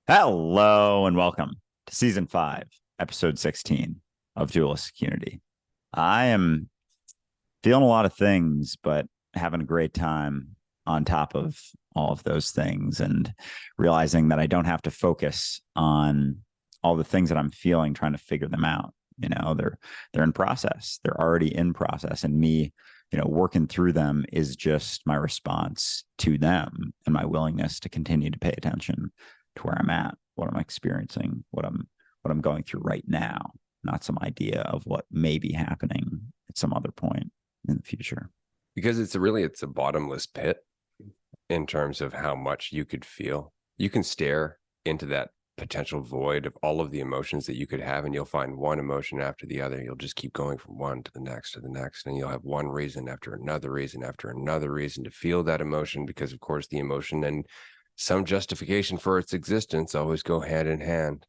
Hello and welcome to season 5, episode 16 of Dualistic Unity. I am feeling a lot of things, but having a great time on top of all of those things and realizing that I don't have to focus on all the things that I'm feeling, trying to figure them out. They're in process. They're already in process. And me, working through them is just my response to them and my willingness to continue to pay attention to where I'm at, what I'm experiencing, what I'm going through right now, not some idea of what may be happening at some other point in the future. Because it's a bottomless pit in terms of how much you could feel. You can stare into that potential void of all of the emotions that you could have, and you'll find one emotion after the other. You'll just keep going from one to the next, and you'll have one reason after another reason after another reason to feel that emotion, because of course the emotion and some justification for its existence always go hand in hand.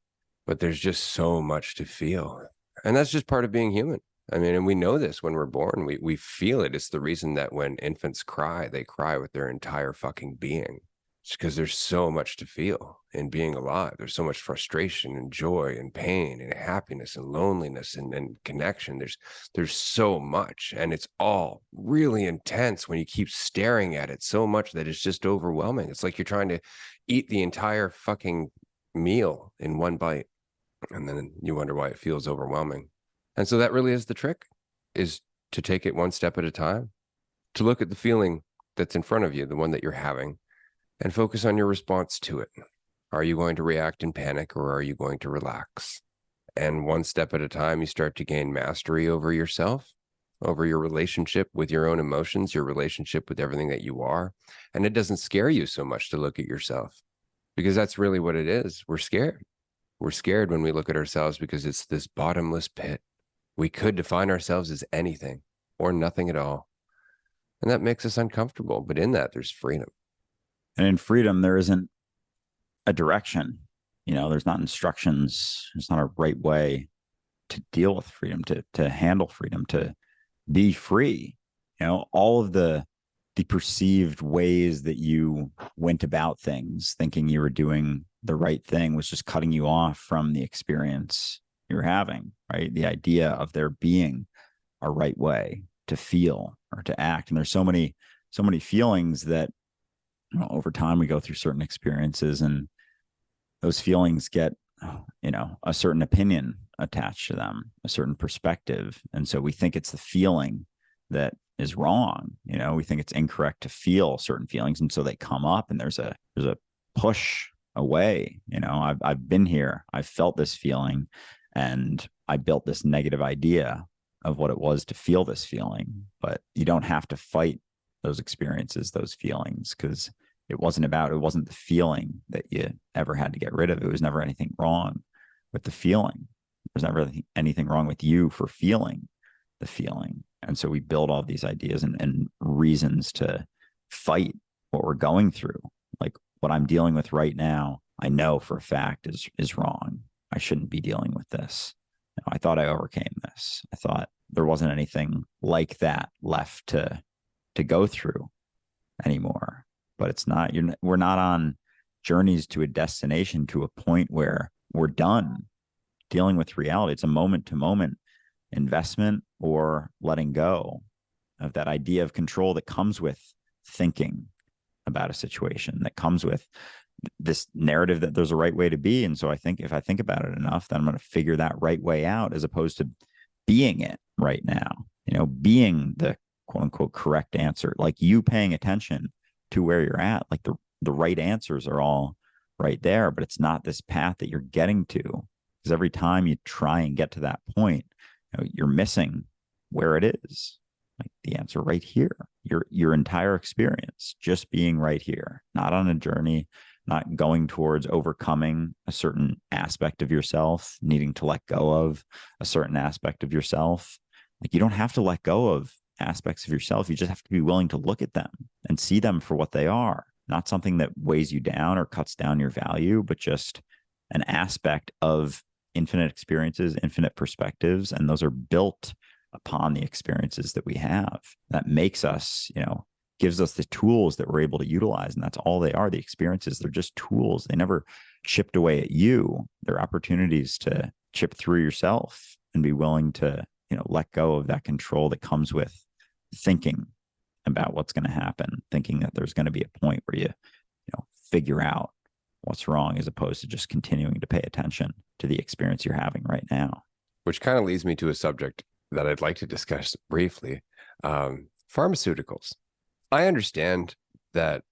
But there's just so much to feel, and that's just part of being human. I mean, and we know this when we're born. We feel it. It's the reason that when infants cry, they cry with their entire fucking being. It's because there's so much to feel in being alive. There's so much frustration and joy and pain and happiness and loneliness and connection. There's so much, and it's all really intense when you keep staring at it so much that it's just overwhelming. It's like you're trying to eat the entire fucking meal in one bite, and then you wonder why it feels overwhelming. And so that really is the trick, is to take it one step at a time, to look at the feeling that's in front of you, the one that you're having, and focus on your response to it. Are you going to react in panic, or are you going to relax? And one step at a time, you start to gain mastery over yourself, over your relationship with your own emotions, your relationship with everything that you are. And it doesn't scare you so much to look at yourself, because that's really what it is. We're scared. We're scared when we look at ourselves because it's this bottomless pit. We could define ourselves as anything or nothing at all. And that makes us uncomfortable. But in that, there's freedom. And in freedom, there isn't a direction. There's not instructions. There's not a right way to deal with freedom, to handle freedom, to be free. All of the perceived ways that you went about things, thinking you were doing the right thing, was just cutting you off from the experience you're having, right? The idea of there being a right way to feel or to act. And there's so many feelings that over time we go through certain experiences, and those feelings get, a certain opinion attached to them, a certain perspective. And so we think it's the feeling that is wrong. We think it's incorrect to feel certain feelings. And so they come up, and there's a push away. I've been here, I've felt this feeling, and I built this negative idea of what it was to feel this feeling. But you don't have to fight those experiences, those feelings, because it wasn't the feeling that you ever had to get rid of. It was never anything wrong with the feeling. There's never anything wrong with you for feeling the feeling. And so we build all these ideas and reasons to fight what we're going through. Like, what I'm dealing with right now, I know for a fact is wrong. I shouldn't be dealing with this. I thought I overcame this. I thought there wasn't anything like that left to go through anymore. But it's not. We're not on journeys to a destination, to a point where we're done dealing with reality. It's a moment to moment investment or letting go of that idea of control that comes with thinking about a situation, that comes with this narrative that there's a right way to be. And so I think if I think about it enough, then I'm going to figure that right way out, as opposed to being it right now, being the quote unquote correct answer, like you paying attention to where you're at. Like the right answers are all right there, but it's not this path that you're getting to, because every time you try and get to that point, you're missing where it is. Like the answer right here, your entire experience just being right here, not on a journey, not going towards overcoming a certain aspect of yourself, needing to let go of a certain aspect of yourself. Like, you don't have to let go of aspects of yourself. You just have to be willing to look at them and see them for what they are, not something that weighs you down or cuts down your value, but just an aspect of infinite experiences, infinite perspectives. And those are built upon the experiences that we have. That makes us, gives us the tools that we're able to utilize. And that's all they are. The experiences, they're just tools. They never chipped away at you, there are opportunities to chip through yourself and be willing to, let go of that control that comes with thinking about what's going to happen, thinking that there's going to be a point where you figure out what's wrong, as opposed to just continuing to pay attention to the experience you're having right now. Which kind of leads me to a subject that I'd like to discuss briefly. Pharmaceuticals. I understand that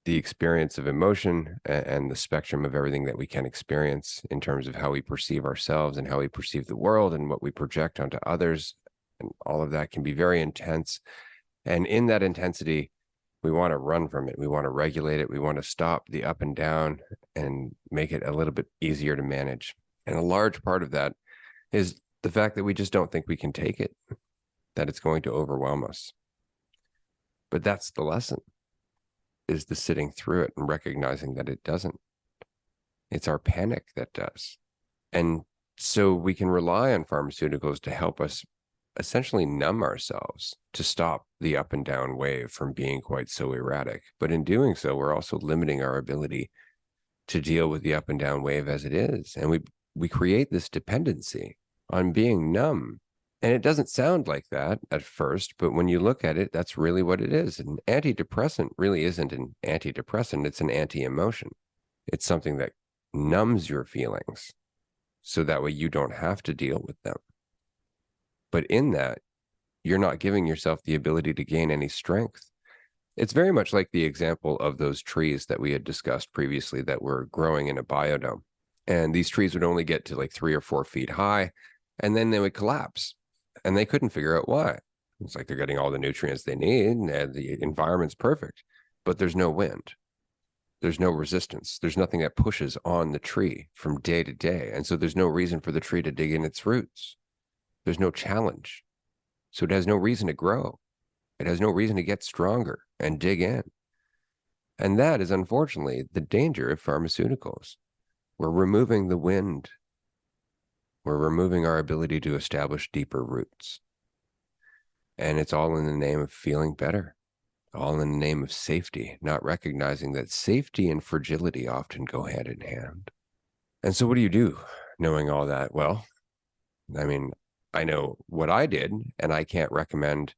the experience of emotion and the spectrum of everything that we can experience in terms of how we perceive ourselves and how we perceive the world and what we project onto others, and all of that can be very intense. And in that intensity, we want to run from it. We want to regulate it. We want to stop the up and down and make it a little bit easier to manage. And a large part of that is the fact that we just don't think we can take it, that it's going to overwhelm us. But that's the lesson, is the sitting through it and recognizing that it doesn't. It's our panic that does. And so we can rely on pharmaceuticals to help us essentially numb ourselves, to stop the up and down wave from being quite so erratic. But in doing so, we're also limiting our ability to deal with the up and down wave as it is. And we create this dependency on being numb. And it doesn't sound like that at first, but when you look at it, that's really what it is. An antidepressant really isn't an antidepressant. It's an anti-emotion. It's something that numbs your feelings so that way you don't have to deal with them. But in that, you're not giving yourself the ability to gain any strength. It's very much like the example of those trees that we had discussed previously that were growing in a biodome. And these trees would only get to like 3 or 4 feet high, and then they would collapse. And they couldn't figure out why. It's like they're getting all the nutrients they need, and the environment's perfect, but there's no wind. There's no resistance. There's nothing that pushes on the tree from day to day. And so there's no reason for the tree to dig in its roots. There's no challenge. So it has no reason to grow. It has no reason to get stronger and dig in. And that is unfortunately the danger of pharmaceuticals. We're removing the wind. We're removing our ability to establish deeper roots. And it's all in the name of feeling better, all in the name of safety, not recognizing that safety and fragility often go hand in hand. And so what do you do knowing all that? Well, I mean, I know what I did, and I can't recommend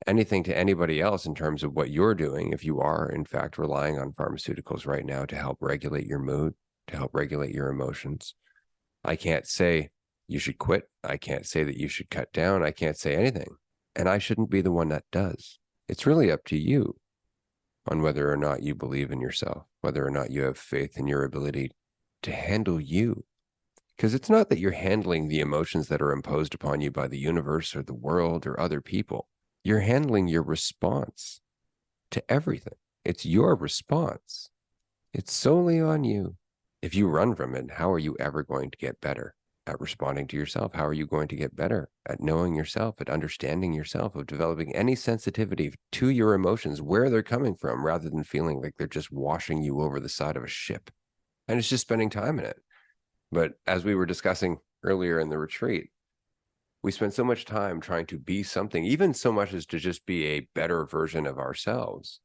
anything to anybody else in terms of what you're doing if you are, in fact, relying on pharmaceuticals right now to help regulate your mood, to help regulate your emotions. I can't say you should quit. I can't say that you should cut down. I can't say anything. And I shouldn't be the one that does. It's really up to you on whether or not you believe in yourself, whether or not you have faith in your ability to handle you. Because it's not that you're handling the emotions that are imposed upon you by the universe or the world or other people. You're handling your response to everything. It's your response. It's solely on you. If you run from it, how are you ever going to get better at responding to yourself? How are you going to get better at knowing yourself, at understanding yourself, of developing any sensitivity to your emotions, where they're coming from, rather than feeling like they're just washing you over the side of a ship? And it's just spending time in it. But as we were discussing earlier in the retreat, we spend so much time trying to be something, even so much as to just be a better version of ourselves,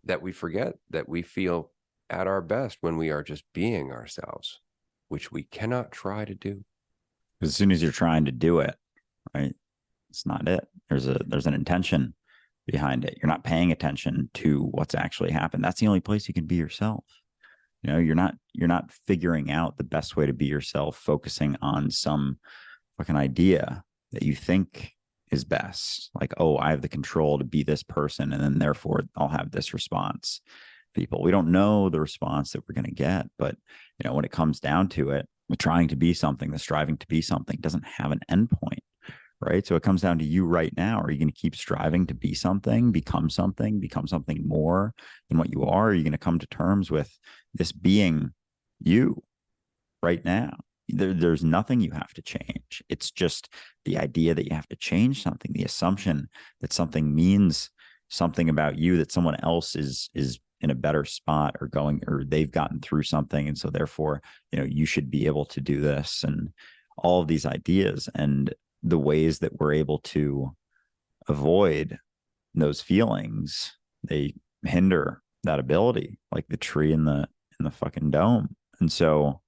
that we forget that we feel at our best when we are just being ourselves, which we cannot try to do. As soon as you're trying to do it, right, it's not it. There's an intention behind it. You're not paying attention to what's actually happened. That's the only place you can be yourself. You're not figuring out the best way to be yourself, focusing on some fucking idea that you think is best. Like, oh, I have the control to be this person, and then therefore I'll have this response. People, we don't know the response that we're going to get, but when it comes down to it, the trying to be something, the striving to be something doesn't have an endpoint, right? So it comes down to you right now. Are you going to keep striving to be something, become something more than what you are? Are you going to come to terms with this being you right now? There's nothing you have to change. It's just the idea that you have to change something, the assumption that something means something about you, that someone else is in a better spot or they've gotten through something. And so therefore, you should be able to do this, and all of these ideas and the ways that we're able to avoid those feelings, they hinder that ability, like the tree in the fucking dome. And so,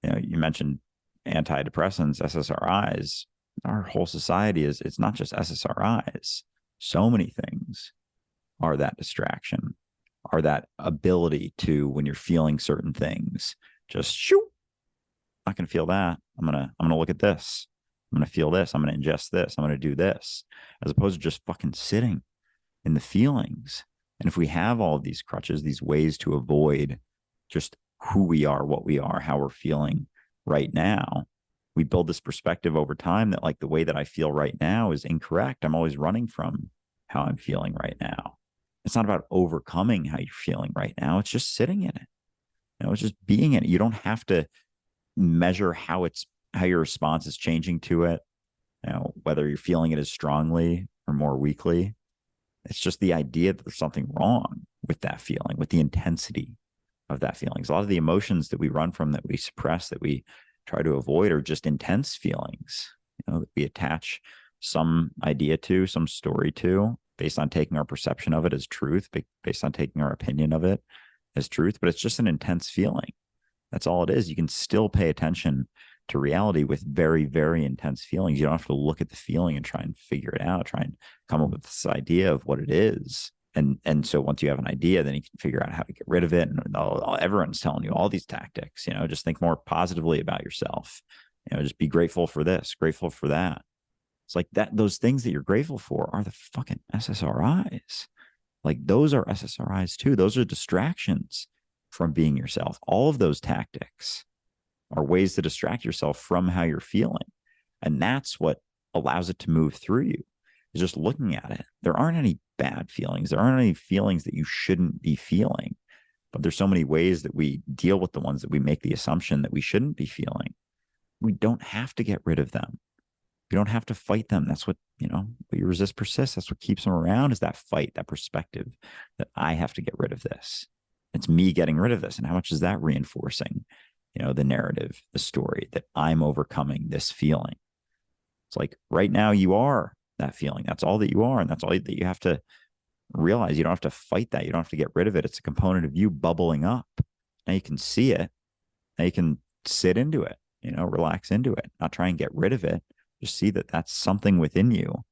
you mentioned antidepressants, SSRIs. Our whole society it's not just SSRIs. So many things are that distraction, are that ability to, when you're feeling certain things, just shoot, not going to feel that. I'm going to look at this. I'm going to feel this. I'm going to ingest this. I'm going to do this, as opposed to just fucking sitting in the feelings. And if we have all of these crutches, these ways to avoid just who we are, what we are, how we're feeling right now, we build this perspective over time that, like, the way that I feel right now is incorrect. I'm always running from how I'm feeling right now. It's not about overcoming how you're feeling right now. It's just sitting in it. It's just being in it. You don't have to measure how your response is changing to it, whether you're feeling it as strongly or more weakly. It's just the idea that there's something wrong with that feeling, with the intensity of that feeling. A lot of the emotions that we run from, that we suppress, that we try to avoid, are just intense feelings, that we attach some idea to, some story to, based on taking our perception of it as truth, based on taking our opinion of it as truth. But it's just an intense feeling. That's all it is. You can still pay attention to reality with very, very intense feelings. You don't have to look at the feeling and try and figure it out, try and come up with this idea of what it is. And so once you have an idea, then you can figure out how to get rid of it. And everyone's telling you all these tactics, just think more positively about yourself. Just be grateful for this, grateful for that. It's like that. Those things that you're grateful for are the fucking SSRIs. Like, those are SSRIs too. Those are distractions from being yourself. All of those tactics are ways to distract yourself from how you're feeling. And that's what allows it to move through you, is just looking at it. There aren't any bad feelings. There aren't any feelings that you shouldn't be feeling. But there's so many ways that we deal with the ones that we make the assumption that we shouldn't be feeling. We don't have to get rid of them. You don't have to fight them. That's what, what you resist persists. That's what keeps them around, is that fight, that perspective that I have to get rid of this. It's me getting rid of this. And how much is that reinforcing, the narrative, the story that I'm overcoming this feeling? It's like, right now you are that feeling. That's all that you are. And that's all that you have to realize. You don't have to fight that. You don't have to get rid of it. It's a component of you bubbling up. Now you can see it. Now you can sit into it, relax into it, not try and get rid of it. Just see that that's something within you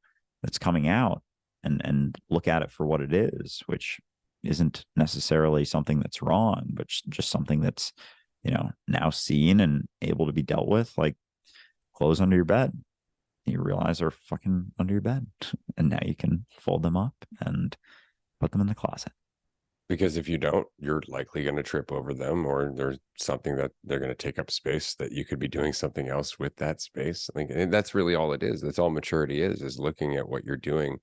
that's coming out, and look at it for what it is, which isn't necessarily something that's wrong, but just something that's, now seen and able to be dealt with. Like clothes under your bed, you realize are fucking under your bed, and now you can fold them up and put them in the closet. Because if you don't, you're likely going to trip over them, or there's something that they're going to take up space that you could be doing something else with that space. Like, and that's really all it is. That's all maturity is looking at what you're doing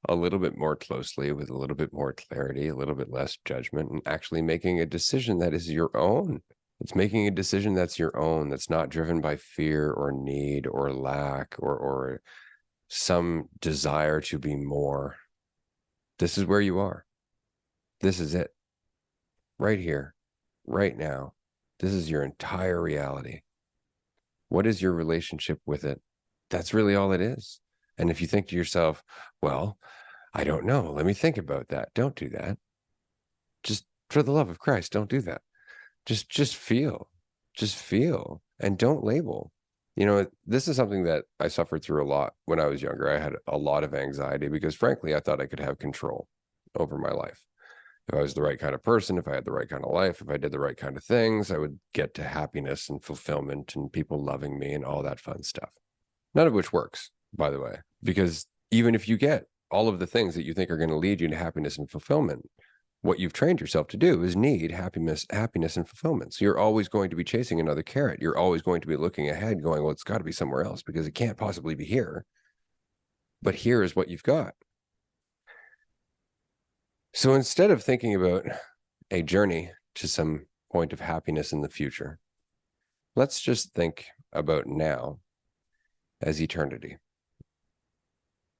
a little bit more closely, with a little bit more clarity, a little bit less judgment, and actually making a decision that is your own. It's making a decision that's your own, that's not driven by fear or need or lack or some desire to be more. This is where you are. This is it. Right here, right now. This is your entire reality. What is your relationship with it? That's really all it is. And if you think to yourself, well, I don't know, let me think about that. Don't do that. Just, for the love of Christ, don't do that. Just feel. Just feel, and don't label. This is something that I suffered through a lot when I was younger. I had a lot of anxiety because, frankly, I thought I could have control over my life. If I was the right kind of person, if I had the right kind of life, if I did the right kind of things, I would get to happiness and fulfillment and people loving me and all that fun stuff. None of which works, by the way, because even if you get all of the things that you think are going to lead you to happiness and fulfillment, what you've trained yourself to do is need happiness and fulfillment. So you're always going to be chasing another carrot. You're always going to be looking ahead going, well, it's got to be somewhere else because it can't possibly be here. But here is what you've got. So instead of thinking about a journey to some point of happiness in the future, let's just think about now as eternity.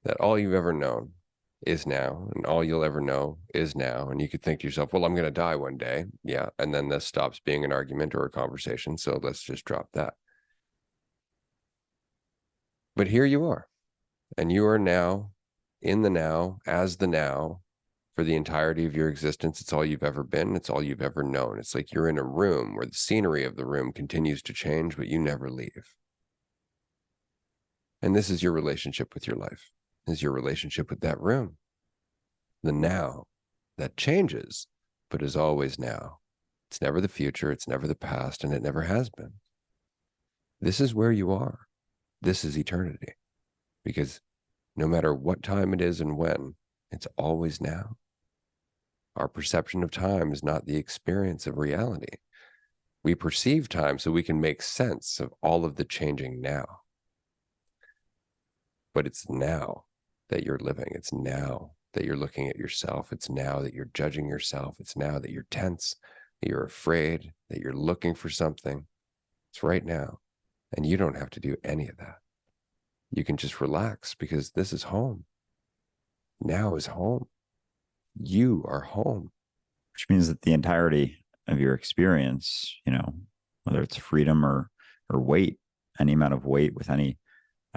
That all you've ever known is now, and all you'll ever know is now. And you could think to yourself, well, I'm going to die one day. Yeah. And then this stops being an argument or a conversation. So let's just drop that. But here you are, and you are now in the now, as the now, for the entirety of your existence. It's all you've ever been. It's all you've ever known. It's like you're in a room where the scenery of the room continues to change, but you never leave. And this is your relationship with your life, this is your relationship with that room. The now that changes, but is always now. It's never the future, it's never the past, and it never has been. This is where you are. This is eternity. Because no matter what time it is and when, it's always now. Our perception of time is not the experience of reality. We perceive time so we can make sense of all of the changing now. But it's now that you're living. It's now that you're looking at yourself. It's now that you're judging yourself. It's now that you're tense, that you're afraid, that you're looking for something. It's right now. And you don't have to do any of that. You can just relax because this is home. Now is home. You are home. Which means that the entirety of your experience, whether it's freedom or weight, any amount of weight with any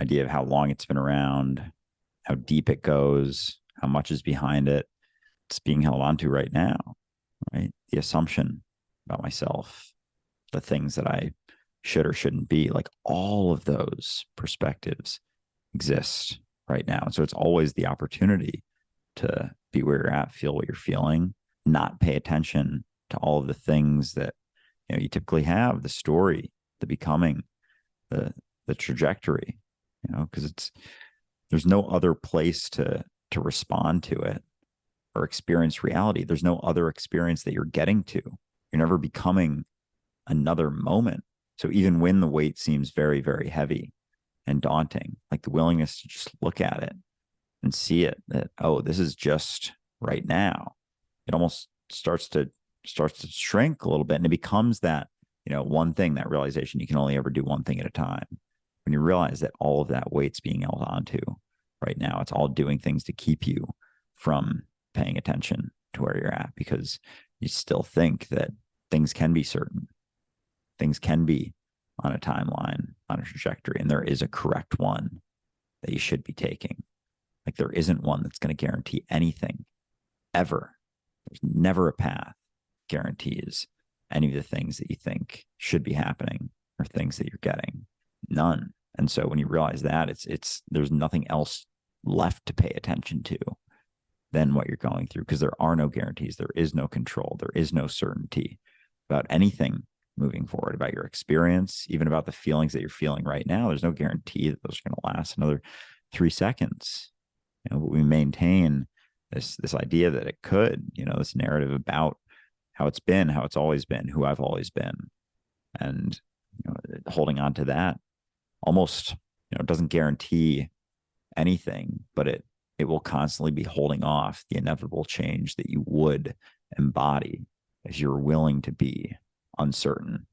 idea of how long it's been around, how deep it goes, how much is behind it, it's being held onto right now, right? The assumption about myself, the things that I should or shouldn't be, like all of those perspectives exist right now. And so it's always the opportunity to be where you're at, feel what you're feeling, not pay attention to all of the things that you typically have, the story, the becoming, the trajectory, because there's no other place to respond to it or experience reality. There's no other experience that you're getting to. You're never becoming another moment. So even when the weight seems very, very heavy and daunting, like the willingness to just look at it and see it, that, oh, this is just right now. It almost starts to shrink a little bit, and it becomes that, one thing, that realization you can only ever do one thing at a time. When you realize that all of that weight's being held onto right now, it's all doing things to keep you from paying attention to where you're at, because you still think that things can be certain, things can be on a timeline, on a trajectory, and there is a correct one that you should be taking. Like there isn't one that's going to guarantee anything ever. There's never a path guarantees any of the things that you think should be happening or things that you're getting. None. And so when you realize that, it's there's nothing else left to pay attention to than what you're going through, because there are no guarantees. There is no control. There is no certainty about anything moving forward, about your experience, even about the feelings that you're feeling right now. There's no guarantee that those are going to last another 3 seconds. But we maintain this idea that it could, this narrative about how it's been, how it's always been, who I've always been. And holding on to that almost, doesn't guarantee anything, but it will constantly be holding off the inevitable change that you would embody if you're willing to be uncertain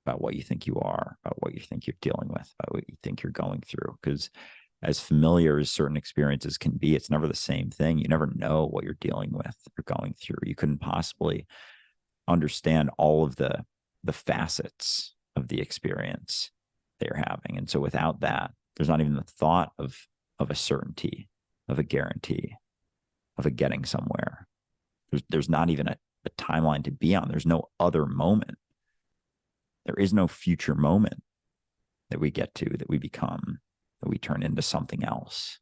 about what you think you are, about what you think you're dealing with, about what you think you're going through. Because as familiar as certain experiences can be, it's never the same thing. You never know what you're dealing with or going through. You couldn't possibly understand all of the facets of the experience that you're having. And so without that, there's not even the thought of a certainty, of a guarantee, of a getting somewhere. There's not even a timeline to be on. There's no other moment. There is no future moment that we get to, that we become, that we turn into something else.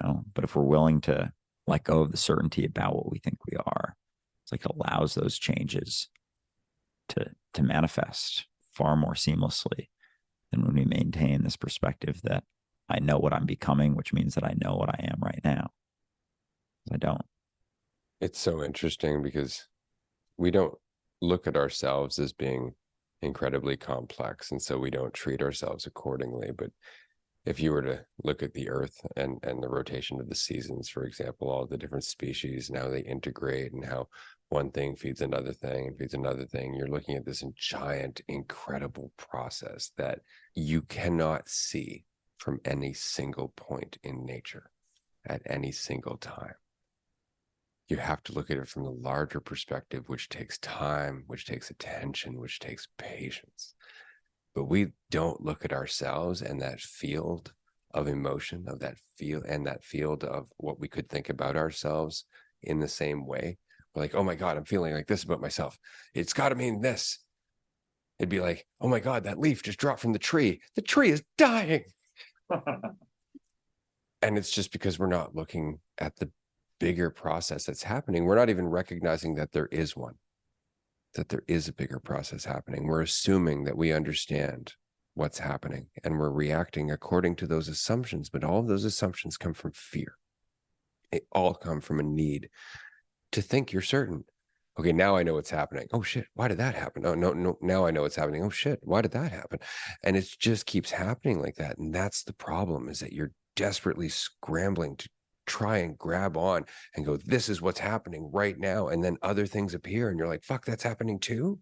But if we're willing to let go of the certainty about what we think we are, it's like it allows those changes to manifest far more seamlessly than when we maintain this perspective that I know what I'm becoming, which means that I know what I am right now. I don't. It's so interesting because we don't look at ourselves as being incredibly complex, and so we don't treat ourselves accordingly. But if you were to look at the earth and the rotation of the seasons, for example, all the different species and how they integrate and how one thing feeds another thing and feeds another thing, you're looking at this giant, incredible process that you cannot see from any single point in nature at any single time. You have to look at it from the larger perspective, which takes time, which takes attention, which takes patience. But we don't look at ourselves and that field of emotion, of that field, and that field of what we could think about ourselves in the same way. We're like, oh my God, I'm feeling like this about myself. It's got to mean this. It'd be like, oh my God, that leaf just dropped from the tree. The tree is dying. And it's just because we're not looking at the bigger process that's happening. We're not even recognizing that there is one, that there is a bigger process happening. We're assuming that we understand what's happening and we're reacting according to those assumptions. But all of those assumptions come from fear. They all come from a need to think you're certain. Okay, now I know what's happening. Oh shit, why did that happen? Oh no, now I know what's happening. Oh shit, why did that happen? And it just keeps happening like that. And that's the problem, is that you're desperately scrambling to try and grab on and go, this is what's happening right now. And then other things appear and you're like, fuck, that's happening too.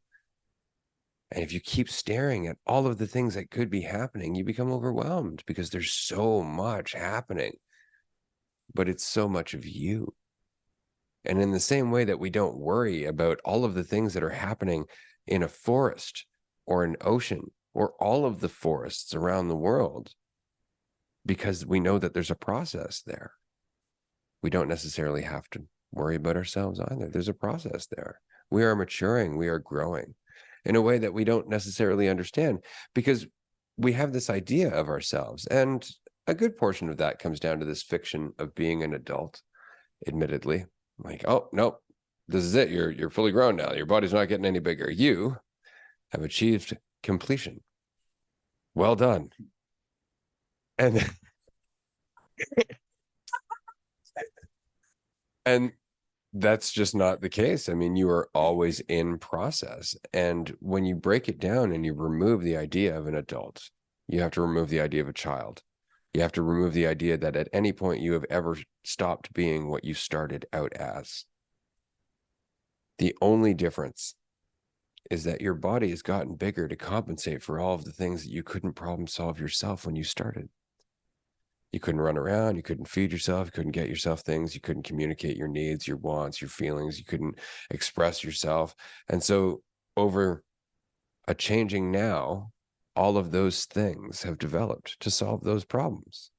And if you keep staring at all of the things that could be happening, you become overwhelmed because there's so much happening, but it's so much of you. And in the same way that we don't worry about all of the things that are happening in a forest or an ocean or all of the forests around the world, because we know that there's a process there, we don't necessarily have to worry about ourselves either. There's a process there. We are maturing, we are growing in a way that we don't necessarily understand, because we have this idea of ourselves. And a good portion of that comes down to this fiction of being an adult, admittedly. Like, oh, no, this is it. You're fully grown now. Your body's not getting any bigger. You have achieved completion. Well done. And and that's just not the case. I mean, you are always in process. And when you break it down and you remove the idea of an adult, you have to remove the idea of a child. You have to remove the idea that at any point you have ever stopped being what you started out as. The only difference is that your body has gotten bigger to compensate for all of the things that you couldn't problem solve yourself when you started. You couldn't run around, you couldn't feed yourself, you couldn't get yourself things, you couldn't communicate your needs, your wants, your feelings, you couldn't express yourself. And so over a changing now, all of those things have developed to solve those problems.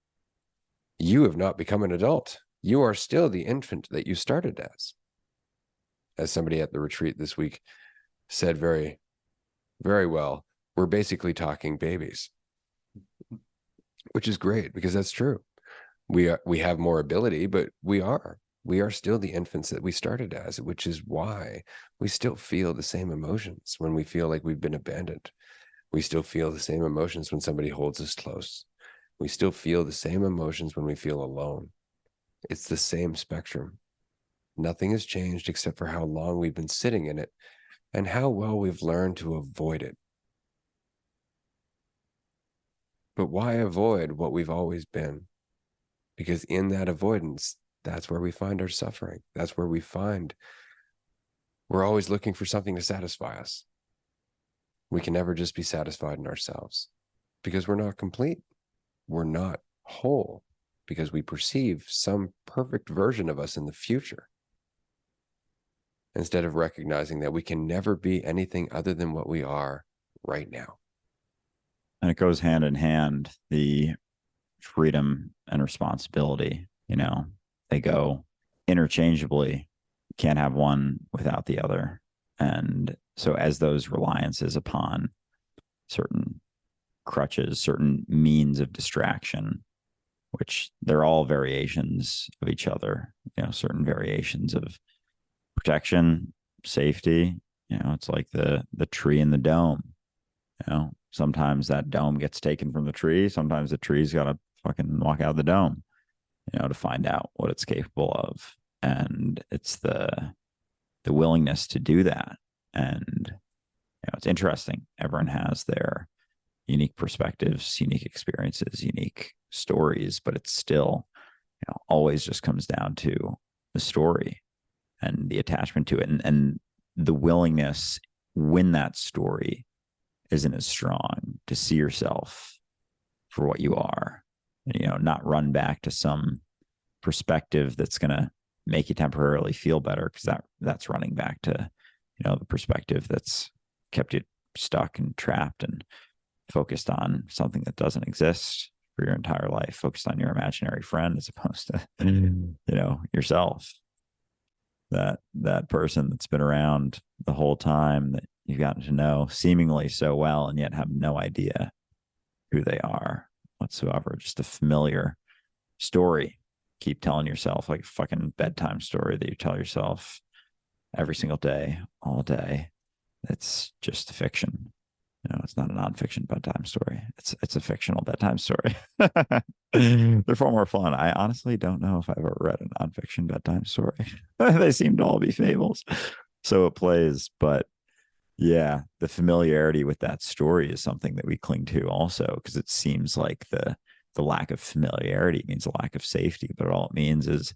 You have not become an adult. You are still the infant that you started as. As somebody at the retreat this week said very, very well, we're basically talking babies, which is great because that's true. We have more ability, but we are still the infants that we started as, which is why we still feel the same emotions when we feel like we've been abandoned. We still feel the same emotions when somebody holds us close. We still feel the same emotions when we feel alone. It's the same spectrum. Nothing has changed except for how long we've been sitting in it and how well we've learned to avoid it. But why avoid what we've always been? Because in that avoidance, that's where we find our suffering. That's where we find we're always looking for something to satisfy us. We can never just be satisfied in ourselves because we're not complete. We're not whole because we perceive some perfect version of us in the future, instead of recognizing that we can never be anything other than what we are right now. And it goes hand in hand, the freedom and responsibility, they go interchangeably. You can't have one without the other. And so as those reliances upon certain crutches, certain means of distraction, which they're all variations of each other, certain variations of protection, safety, it's like the tree in the dome. Sometimes that dome gets taken from the tree. Sometimes the tree's got to fucking walk out of the dome, to find out what it's capable of. And it's the willingness to do that. And, it's interesting. Everyone has their unique perspectives, unique experiences, unique stories, but it's still, always just comes down to the story and the attachment to it, and the willingness when that story isn't as strong to see yourself for what you are, and, not run back to some perspective that's going to make you temporarily feel better, because that's running back to, the perspective that's kept you stuck and trapped and focused on something that doesn't exist for your entire life, focused on your imaginary friend as opposed to, yourself. that person that's been around the whole time that you've gotten to know seemingly so well and yet have no idea who they are whatsoever. Just a familiar story. Keep telling yourself, like a fucking bedtime story that you tell yourself every single day, all day. It's just fiction. It's not a nonfiction bedtime story. It's a fictional bedtime story. They're far more fun. I honestly don't know if I've ever read a nonfiction bedtime story. They seem to all be fables. So it plays, but yeah, the familiarity with that story is something that we cling to also, because it seems like the lack of familiarity means a lack of safety, but all it means is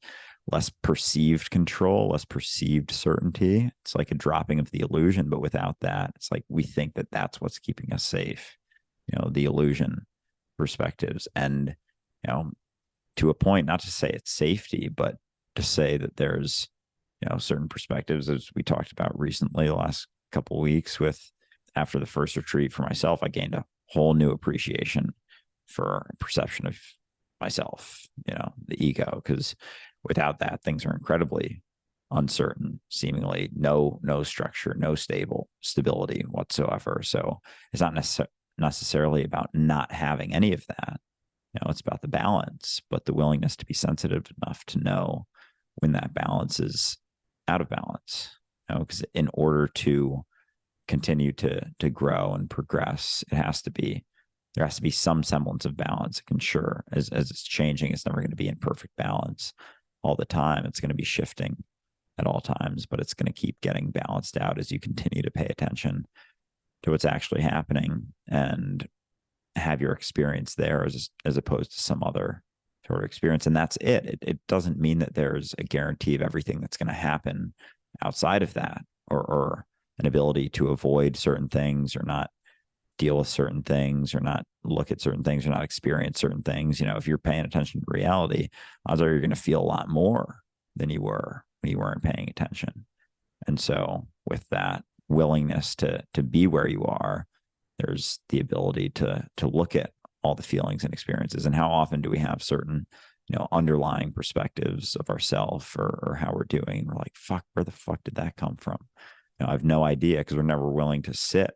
less perceived control, less perceived certainty. It's like a dropping of the illusion, but without that, it's like we think that that's what's keeping us safe. The illusion perspectives, and to a point, not to say it's safety, but to say that there's certain perspectives, as we talked about recently the last couple of weeks with after the first retreat for myself, I gained a whole new appreciation for perception of myself, the ego, because without that, things are incredibly uncertain, seemingly no structure, no stability whatsoever. So it's not necessarily about not having any of that. It's about the balance, but the willingness to be sensitive enough to know when that balance is out of balance. Because in order to continue to grow and progress, there has to be some semblance of balance. It can, sure, as it's changing, it's never going to be in perfect balance all the time. It's going to be shifting at all times, but it's going to keep getting balanced out as you continue to pay attention to what's actually happening and have your experience there as opposed to some other sort of experience. And that's it. It doesn't mean that there's a guarantee of everything that's going to happen outside of that, or an ability to avoid certain things, or not deal with certain things, or not look at certain things, or not experience certain things. If you're paying attention to reality, odds are you're going to feel a lot more than you were when you weren't paying attention. And so with that willingness to be where you are, there's the ability to look at all the feelings and experiences. And how often do we have certain underlying perspectives of ourselves or how we're doing, and we're like, fuck, where the fuck did that come from? I have no idea, because we're never willing to sit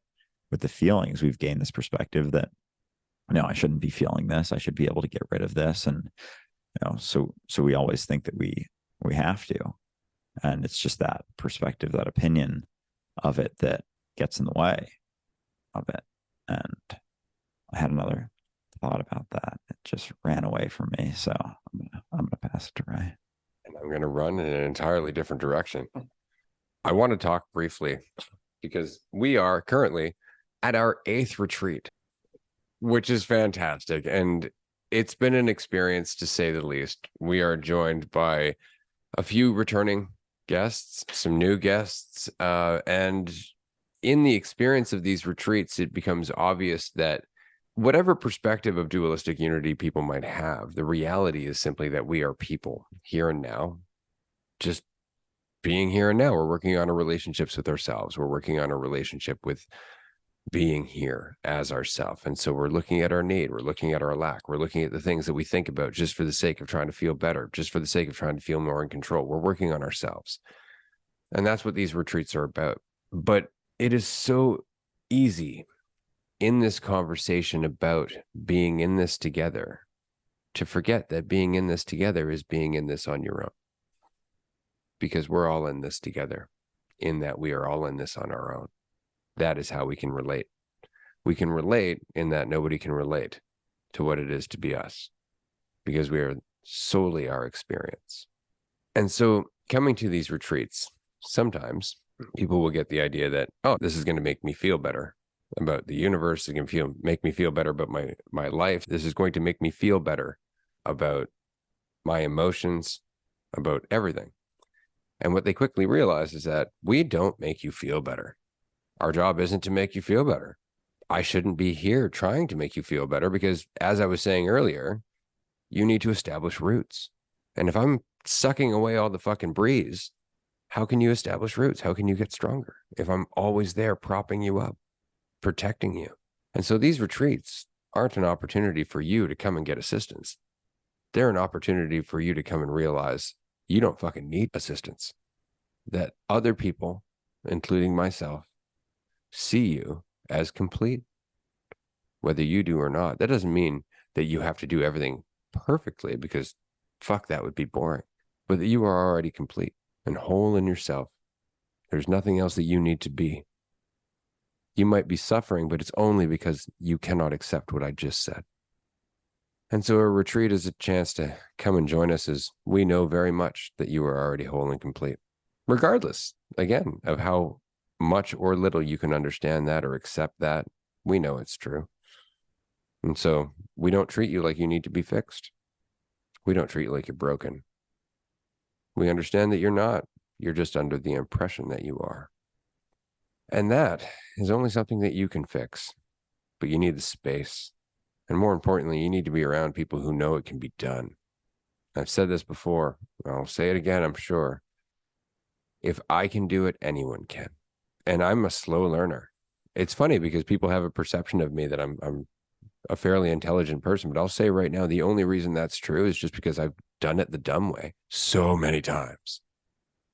with the feelings. We've gained this perspective that no, I shouldn't be feeling this, I should be able to get rid of this. And so we always think that we have to, and it's just that perspective, that opinion of it, that gets in the way of it. And I had another thought about that. It just ran away from me. So I'm gonna pass it to Ray. And I'm going to run in an entirely different direction. I want to talk briefly because we are currently at our 8th retreat, which is fantastic. And it's been an experience, to say the least. We are joined by a few returning guests, some new guests, and in the experience of these retreats, it becomes obvious that whatever perspective of dualistic unity people might have, the reality is simply that we are people here and now, just being here and now. We're working on our relationships with ourselves. We're working on a relationship with being here as ourself. And so we're looking at our need, we're looking at our lack, we're looking at the things that we think about just for the sake of trying to feel better, just for the sake of trying to feel more in control. We're working on ourselves. And that's what these retreats are about. But it is so easy in this conversation about being in this together to forget that being in this together is being in this on your own. Because we're all in this together, in that we are all in this on our own. That is how we can relate. We can relate in that nobody can relate to what it is to be us, because we are solely our experience. And so coming to these retreats, sometimes people will get the idea that, oh, this is going to make me feel better about the universe. It's going to make me feel better about my life. This is going to make me feel better about my emotions, about everything. And what they quickly realize is that we don't make you feel better. Our job isn't to make you feel better. I shouldn't be here trying to make you feel better, because as I was saying earlier, you need to establish roots. And if I'm sucking away all the fucking breeze, how can you establish roots? How can you get stronger if I'm always there propping you up, protecting you? And so these retreats aren't an opportunity for you to come and get assistance. They're an opportunity for you to come and realize you don't fucking need assistance. that other people, including myself, see you as complete, whether you do or not. That doesn't mean that you have to do everything perfectly, because fuck, that would be boring, but that you are already complete and whole in yourself. There's nothing else that you need to be. You might be suffering, but it's only because you cannot accept what I just said. And so a retreat is a chance to come and join us, as we know very much that you are already whole and complete, regardless, again, of how much or little you can understand that or accept that. We know it's true. And so we don't treat you like you need to be fixed. We don't treat you like you're broken. We understand that you're not. You're just under the impression that you are. And that is only something that you can fix, but you need the space. And more importantly, you need to be around people who know it can be done. I've said this before. I'll say it again, I'm sure. If I can do it, anyone can. And I'm a slow learner. It's funny because people have a perception of me that I'm a fairly intelligent person, but I'll say right now, the only reason that's true is just because I've done it the dumb way so many times.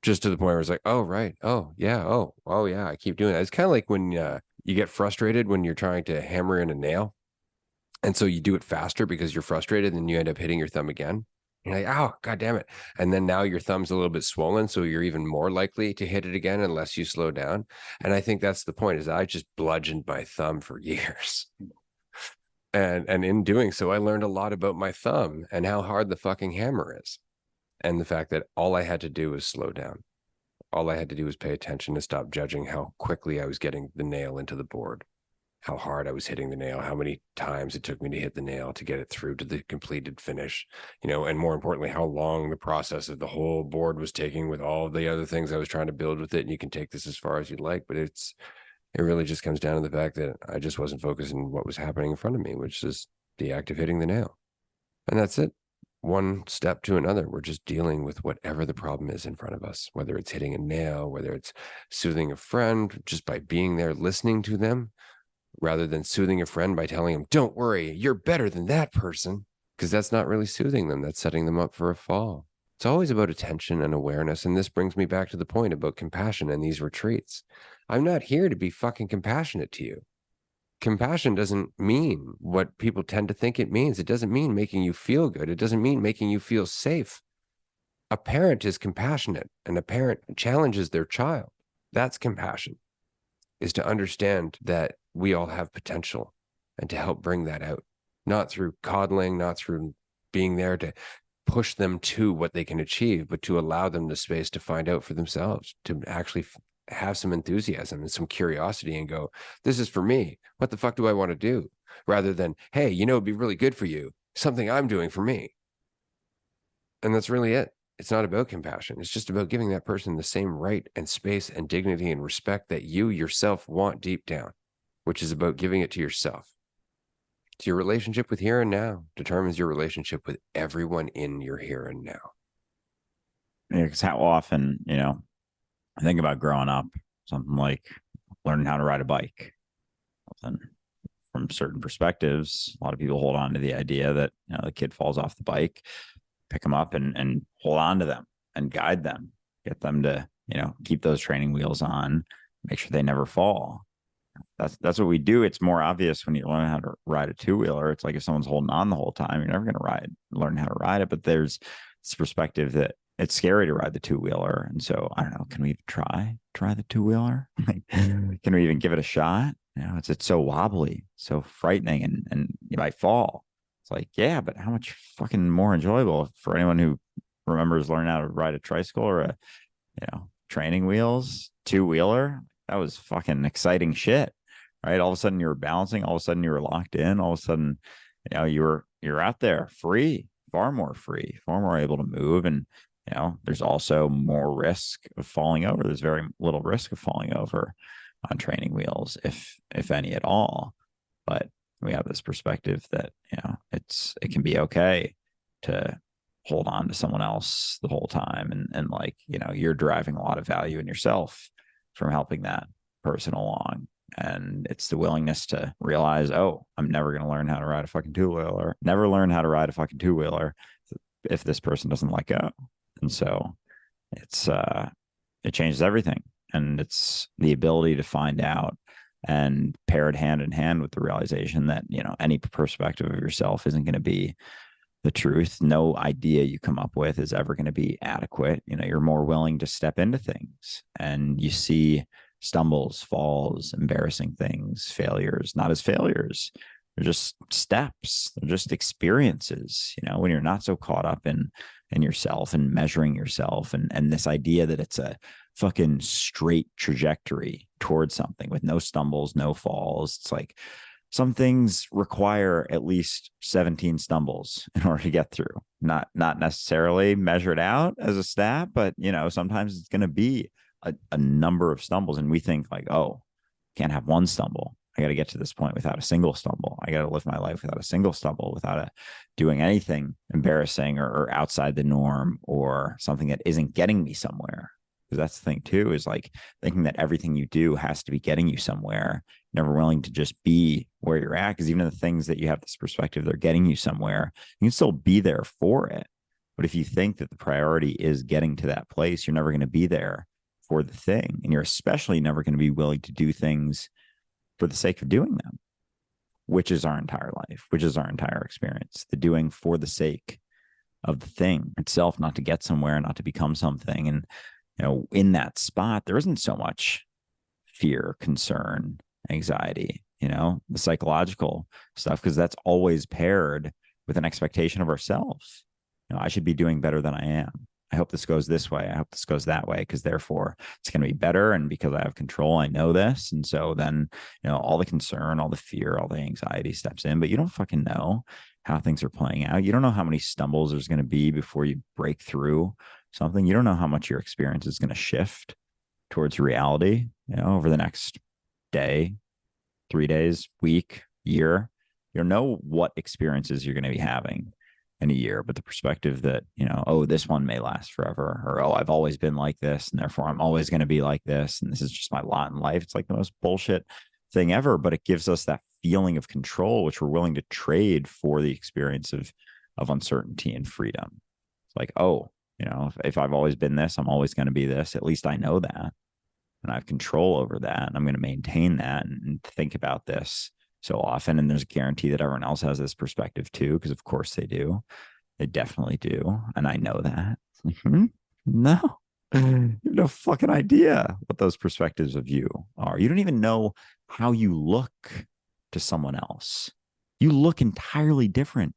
Just to the point where it's like, oh, right. Oh, yeah. Oh, yeah. I keep doing that. It's kind of like when you get frustrated when you're trying to hammer in a nail. And so you do it faster because you're frustrated, and you end up hitting your thumb again. You're like, oh, God damn it. And then now your thumb's a little bit swollen, so you're even more likely to hit it again unless you slow down. And I think that's the point, is I just bludgeoned my thumb for years. And in doing so, I learned a lot about my thumb and how hard the fucking hammer is. And the fact that all I had to do was slow down. All I had to do was pay attention and stop judging how quickly I was getting the nail into the board, how hard I was hitting the nail, how many times it took me to hit the nail to get it through to the completed finish, and more importantly, how long the process of the whole board was taking with all the other things I was trying to build with it. And you can take this as far as you'd like, but it really just comes down to the fact that I just wasn't focusing on what was happening in front of me, which is the act of hitting the nail. And that's it. One step to another. We're just dealing with whatever the problem is in front of us, whether it's hitting a nail, whether it's soothing a friend just by being there, listening to them, rather than soothing a friend by telling them, don't worry, you're better than that person, because that's not really soothing them. That's setting them up for a fall. It's always about attention and awareness. And this brings me back to the point about compassion and these retreats. I'm not here to be fucking compassionate to you. Compassion doesn't mean what people tend to think it means. It doesn't mean making you feel good. It doesn't mean making you feel safe. A parent is compassionate, and a parent challenges their child. That's compassion, is to understand that we all have potential and to help bring that out, not through coddling, not through being there to push them to what they can achieve, but to allow them the space to find out for themselves, to actually have some enthusiasm and some curiosity and go, this is for me. What the fuck do I want to do? Rather than, hey, it'd be really good for you, something I'm doing for me. And that's really it. It's not about compassion. It's just about giving that person the same right and space and dignity and respect that you yourself want deep down, which is about giving it to yourself. So your relationship with here and now determines your relationship with everyone in your here and now. Because how often, I think about growing up, something like learning how to ride a bike. Something from certain perspectives, a lot of people hold on to the idea that the kid falls off the bike, pick them up and hold on to them and guide them, get them to keep those training wheels on, make sure they never fall. That's what we do. It's more obvious when you learn how to ride a two-wheeler. It's like if someone's holding on the whole time, you're never going to learn how to ride it. But there's this perspective that it's scary to ride the two-wheeler. And so I don't know, can we even try the two-wheeler? Can we even give it a shot? It's so wobbly, so frightening, and you might fall. It's like, yeah, but how much fucking more enjoyable for anyone who remembers learning how to ride a tricycle or a training wheels, two-wheeler. That was fucking exciting shit, right? All of a sudden you were balancing, all of a sudden you were locked in, all of a sudden, you're out there free, far more able to move. And, there's also more risk of falling over. There's very little risk of falling over on training wheels, if any at all. But we have this perspective that, it can be okay to hold on to someone else the whole time. And like, you're deriving a lot of value in yourself from helping that person along. And it's the willingness to realize, oh, I'm never going to learn how to ride a fucking two-wheeler, never learn how to ride a fucking two-wheeler if this person doesn't let go. And so it's it changes everything. And it's the ability to find out and pair it hand in hand with the realization that, any perspective of yourself isn't going to be the truth. No idea you come up with is ever going to be adequate. You're more willing to step into things and you see stumbles, falls, embarrassing things, failures, not as failures. They're just steps. They're just experiences, when you're not so caught up in yourself and measuring yourself and this idea that it's a fucking straight trajectory towards something with no stumbles, no falls. It's like some things require at least 17 stumbles in order to get through. Not necessarily measured out as a stat, but sometimes it's going to be a number of stumbles. And we think like, oh, can't have one stumble. I got to get to this point without a single stumble. I got to live my life without a single stumble, without doing anything embarrassing or outside the norm or something that isn't getting me somewhere. Because that's the thing too, is like thinking that everything you do has to be getting you somewhere, never willing to just be where you're at. Because even the things that you have this perspective, they're getting you somewhere, you can still be there for it. But if you think that the priority is getting to that place, you're never going to be there for the thing. And you're especially never going to be willing to do things for the sake of doing them, which is our entire life, which is our entire experience, the doing for the sake of the thing itself, not to get somewhere, not to become something. And, in that spot, there isn't so much fear, concern, anxiety, the psychological stuff, because that's always paired with an expectation of ourselves. I should be doing better than I am. I hope this goes this way. I hope this goes that way, because therefore it's going to be better. And because I have control, I know this. And so then, all the concern, all the fear, all the anxiety steps in, but you don't fucking know how things are playing out. You don't know how many stumbles there's going to be before you break through something. You don't know how much your experience is going to shift towards reality, over the next day, 3 days, week, year. You don't know what experiences you're going to be having in a year, but the perspective that, oh, this one may last forever, or, oh, I've always been like this, and therefore I'm always going to be like this, and this is just my lot in life. It's like the most bullshit thing ever, but it gives us that feeling of control, which we're willing to trade for the experience of uncertainty and freedom. It's like, oh, if I've always been this, I'm always going to be this. At least I know that, and I have control over that, and I'm going to maintain that and think about this so often. And there's a guarantee that everyone else has this perspective too, because of course they do. They definitely do. And I know that. No, you have no fucking idea what those perspectives of you are. You don't even know how you look to someone else. You look entirely different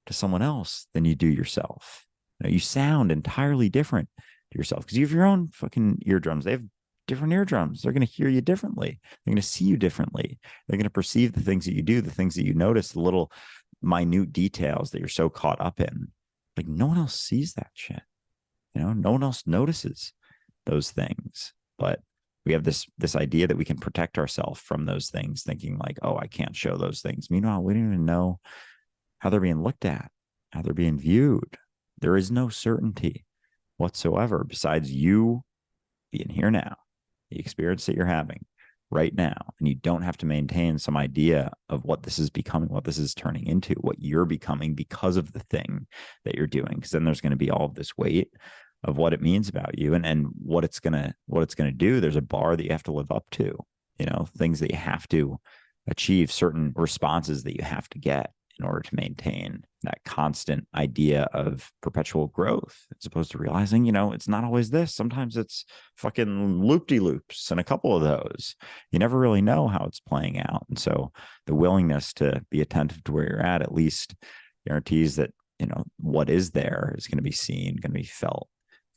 to someone else than you do yourself. You sound entirely different to yourself because you have your own fucking eardrums. They have different eardrums. They're going to hear you differently. They're going to see you differently. They're going to perceive the things that you do, the things that you notice, the little minute details that you're so caught up in. Like no one else sees that shit. No one else notices those things. But we have this idea that we can protect ourselves from those things, thinking like, oh, I can't show those things. Meanwhile, we don't even know how they're being looked at, how they're being viewed. There is no certainty whatsoever besides you being here now, the experience that you're having right now. And you don't have to maintain some idea of what this is becoming, what this is turning into, what you're becoming because of the thing that you're doing. Because then there's going to be all of this weight of what it means about you and what it's gonna do. There's a bar that you have to live up to, things that you have to achieve, certain responses that you have to get in order to maintain that constant idea of perpetual growth, as opposed to realizing, it's not always this. Sometimes it's fucking loop-de-loops and a couple of those. You never really know how it's playing out. And so the willingness to be attentive to where you're at least guarantees that, what is there is going to be seen, going to be felt,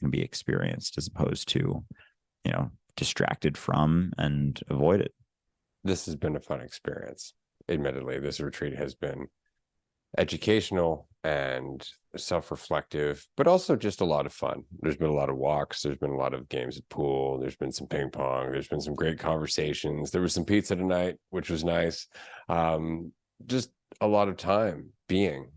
going to be experienced, as opposed to, distracted from and avoided. This has been a fun experience. Admittedly, this retreat has been educational and self-reflective, but also just a lot of fun. There's been a lot of walks. There's been a lot of games of pool. There's been some ping pong. There's been some great conversations. There was some pizza tonight, which was nice. Just a lot of time being,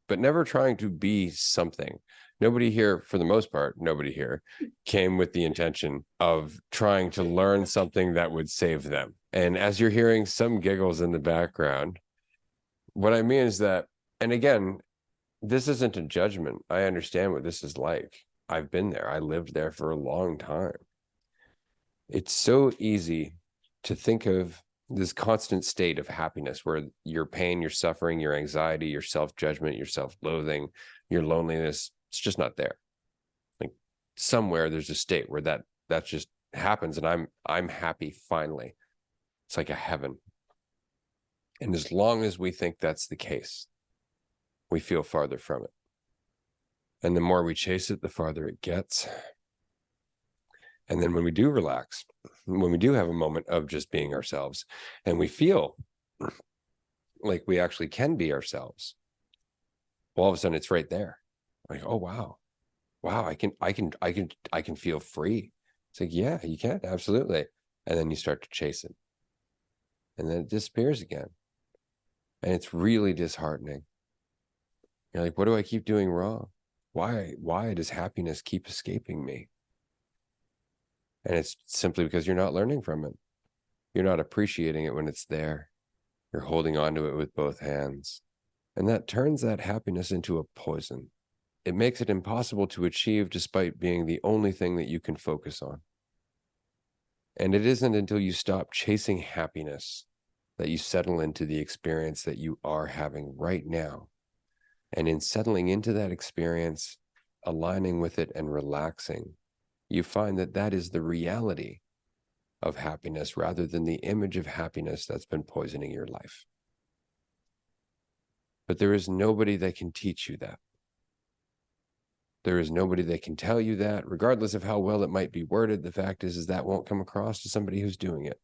but never trying to be something. Nobody here, for the most part, nobody here came with the intention of trying to learn something that would save them. And as you're hearing some giggles in the background, what I mean is that, and again, this isn't a judgment. I understand what this is like. I've been there. I lived there for a long time. It's so easy to think of this constant state of happiness where your pain, your suffering, your anxiety, your self-judgment, your self-loathing, your loneliness, it's just not there. Like somewhere there's a state where that just happens, and I'm happy finally. It's like a heaven. And as long as we think that's the case, we feel farther from it. And the more we chase it, the farther it gets. And then when we do relax, when we do have a moment of just being ourselves, and we feel like we actually can be ourselves, well, all of a sudden it's right there. Like, oh wow, I can feel free. It's like, yeah, you can, absolutely. And then you start to chase it, and then it disappears again, and it's really disheartening. You're like, what do I keep doing wrong? Why does happiness keep escaping me? And it's simply because you're not learning from it. You're not appreciating it when it's there. You're holding on to it with both hands. And that turns that happiness into a poison. It makes it impossible to achieve despite being the only thing that you can focus on. And it isn't until you stop chasing happiness that you settle into the experience that you are having right now. And in settling into that experience, aligning with it and relaxing, you find that that is the reality of happiness rather than the image of happiness that's been poisoning your life. But there is nobody that can teach you that. There is nobody that can tell you that, regardless of how well it might be worded. The fact is that won't come across to somebody who's doing it,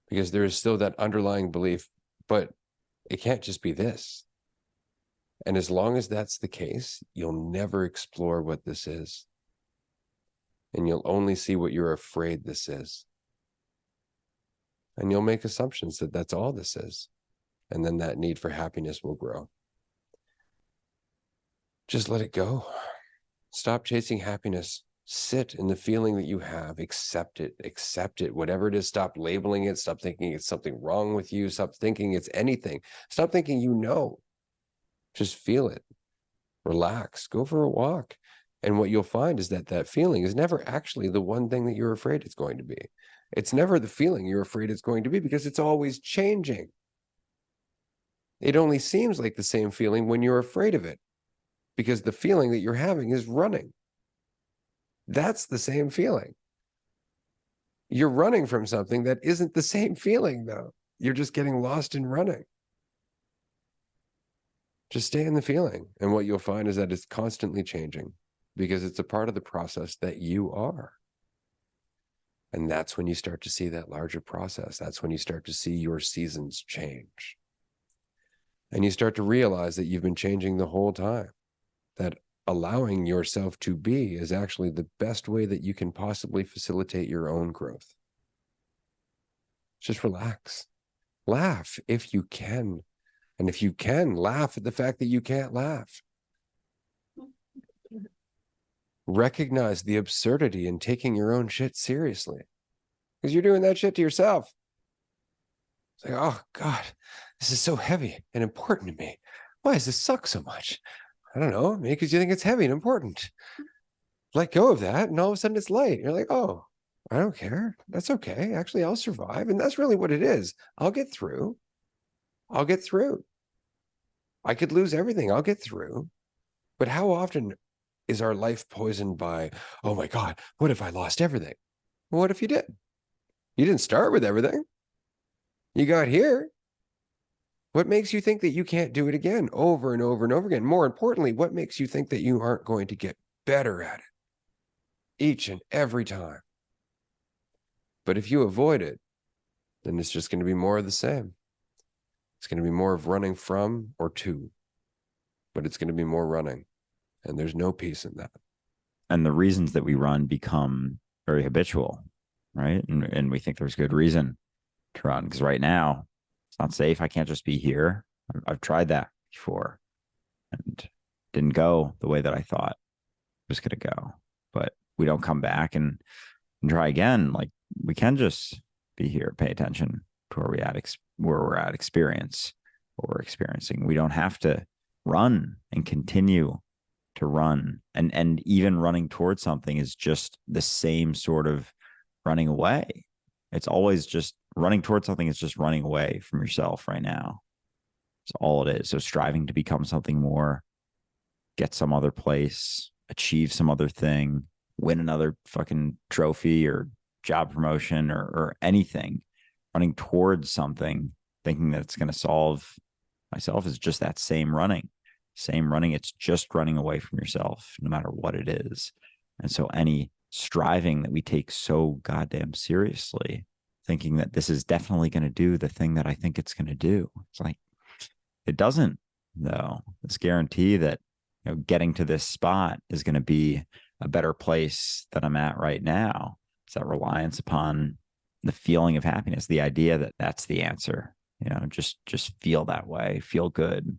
because there is still that underlying belief, but it can't just be this. And as long as that's the case, you'll never explore what this is. And you'll only see what you're afraid this is. And you'll make assumptions that that's all this is. And then that need for happiness will grow. Just let it go. Stop chasing happiness. Sit in the feeling that you have. Accept it. Accept it. Whatever it is, stop labeling it. Stop thinking it's something wrong with you. Stop thinking it's anything. Stop thinking you know. Just feel it. Relax. Go for a walk. And what you'll find is that that feeling is never actually the one thing that you're afraid it's going to be. It's never the feeling you're afraid it's going to be, because it's always changing. It only seems like the same feeling when you're afraid of it, because the feeling that you're having is running. That's the same feeling. You're running from something that isn't the same feeling, though. You're just getting lost in running. Just stay in the feeling. And what you'll find is that it's constantly changing, because it's a part of the process that you are. And that's when you start to see that larger process. That's when you start to see your seasons change. And you start to realize that you've been changing the whole time, that allowing yourself to be is actually the best way that you can possibly facilitate your own growth. Just relax. Laugh if you can. And if you can, laugh at the fact that you can't laugh. Recognize the absurdity in taking your own shit seriously, because you're doing that shit to yourself. It's like, oh God, this is so heavy and important to me. Why does this suck so much? I don't know, maybe because you think it's heavy and important. Let go of that, and all of a sudden it's light. You're like, oh, I don't care. That's okay. Actually, I'll survive. And that's really what it is. I'll get through. I'll get through. I could lose everything. I'll get through. But how often is our life poisoned by, oh my God, what if I lost everything? Well, what if you did? You didn't start with everything. You got here. What makes you think that you can't do it again over and over and over again? More importantly, what makes you think that you aren't going to get better at it each and every time? But if you avoid it, then it's just going to be more of the same. It's going to be more of running from or to, but it's going to be more running. And there's no peace in that. And the reasons that we run become very habitual, right? And we think there's good reason to run, because right now it's not safe. I can't just be here. I've tried that before and didn't go the way that I thought it was going to go. But we don't come back and try again. Like, we can just be here, pay attention to where we're at, experience what we're experiencing. We don't have to run and continue to run. And even running towards something is just the same sort of running away. It's always just running towards something. It's just running away from yourself right now. It's all it is. So striving to become something more, get some other place, achieve some other thing, win another fucking trophy or job promotion or anything, running towards something, thinking that it's going to solve myself is just that same running. Same running. It's just running away from yourself, no matter what it is. And so any striving that we take so goddamn seriously, thinking that this is definitely going to do the thing that I think it's going to do. It's like, it doesn't, though. This guarantee that, you know, getting to this spot is going to be a better place that I'm at right now. It's that reliance upon the feeling of happiness, the idea that that's the answer. You know, just feel that way, feel good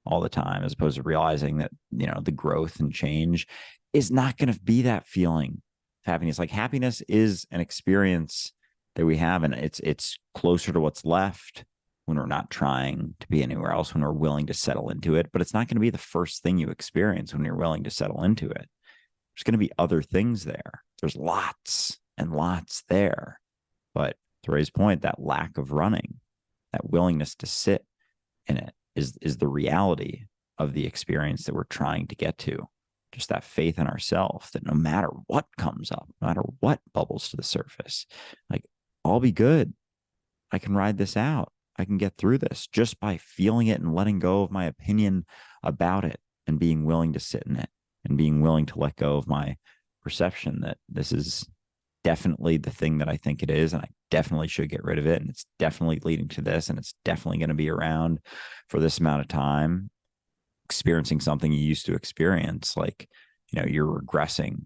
all the time, as opposed to realizing that, you know, the growth and change is not going to be that feeling of happiness. Like happiness is an experience that we have, and it's closer to what's left when we're not trying to be anywhere else, when we're willing to settle into it. But it's not going to be the first thing you experience when you're willing to settle into it. There's going to be other things there. There's lots and lots there. But to Ray's point, that lack of running, that willingness to sit in it is the reality of the experience that we're trying to get to. Just that faith in ourselves that no matter what comes up, no matter what bubbles to the surface, like, I'll be good. I can ride this out. I can get through this just by feeling it and letting go of my opinion about it and being willing to sit in it and being willing to let go of my perception that this is definitely the thing that I think it is. And I definitely should get rid of it. And it's definitely leading to this. And it's definitely going to be around for this amount of time, experiencing something you used to experience. Like, you know, you're regressing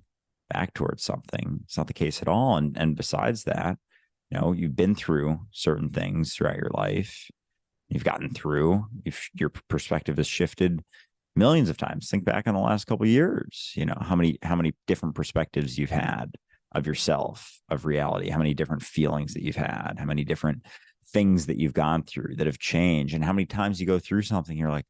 back towards something. It's not the case at all. And besides that, you know, you've been through certain things throughout your life. You've gotten through. Your perspective has shifted millions of times. Think back on the last couple of years. You know, how many different perspectives you've had of yourself, of reality. How many different feelings that you've had. How many different things that you've gone through that have changed. And how many times you go through something, you're like,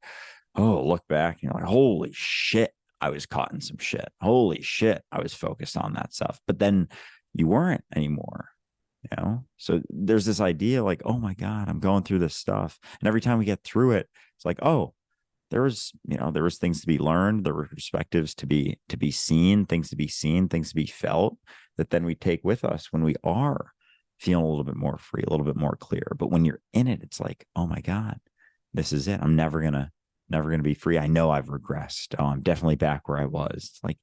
oh, look back, and you're like, holy shit, I was caught in some shit. Holy shit, I was focused on that stuff. But then you weren't anymore. You know, so there's this idea like, oh my God, I'm going through this stuff. And every time we get through it, it's like, oh, there was things to be learned. There were perspectives to be seen, things to be seen, things to be felt that then we take with us when we are feeling a little bit more free, a little bit more clear. But when you're in it, it's like, oh my God, this is it. I'm never going to be free. I know I've regressed. Oh, I'm definitely back where I was. It's like,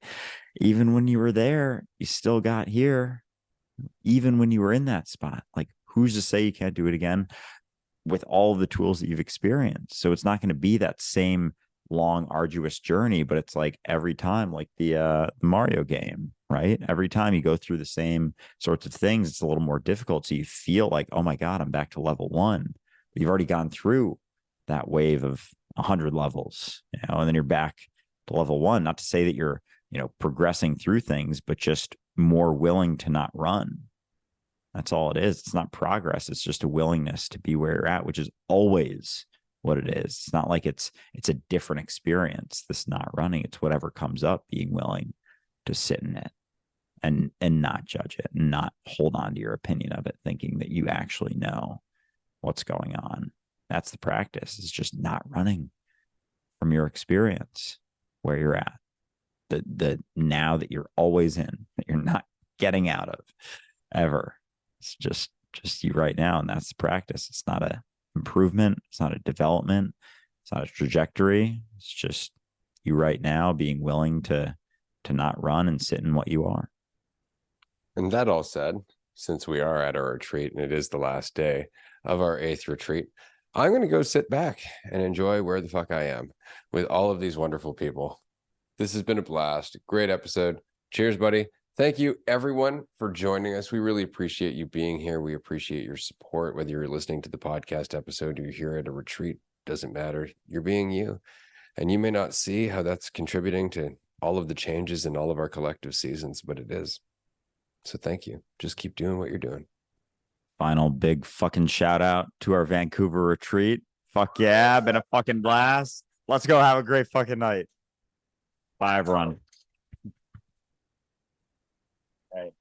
even when you were there, you still got here. Even when you were in that spot, like, who's to say you can't do it again with all of the tools that you've experienced? So it's not going to be that same long, arduous journey, but it's like every time, like the Mario game, right? Every time you go through the same sorts of things, it's a little more difficult. So you feel like, oh my God, I'm back to level 1. But you've already gone through that wave of 100 levels, you know, and then you're back to level 1. Not to say that you're, you know, progressing through things, but just more willing to not run. That's all it is. It's not progress. It's just a willingness to be where you're at, which is always what it is. It's not like it's a different experience. This not running. It's whatever comes up, being willing to sit in it and not judge it and not hold on to your opinion of it, thinking that you actually know what's going on. That's the practice. It's just not running from your experience where you're at. The now that you're always in, that you're not getting out of ever. It's just you right now. And that's the practice. It's not a improvement. It's not a development. It's not a trajectory. It's just you right now being willing to not run and sit in what you are. And that all said, since we are at our retreat and it is the last day of our 8th retreat, I'm going to go sit back and enjoy where the fuck I am with all of these wonderful people. This has been a blast. Great episode. Cheers, buddy. Thank you, everyone, for joining us. We really appreciate you being here. We appreciate your support, whether you're listening to the podcast episode or you're here at a retreat. Doesn't matter. You're being you. And you may not see how that's contributing to all of the changes in all of our collective seasons, but it is. So thank you. Just keep doing what you're doing. Final big fucking shout out to our Vancouver retreat. Fuck yeah. Been a fucking blast. Let's go have a great fucking night. Bye, everyone. Hey.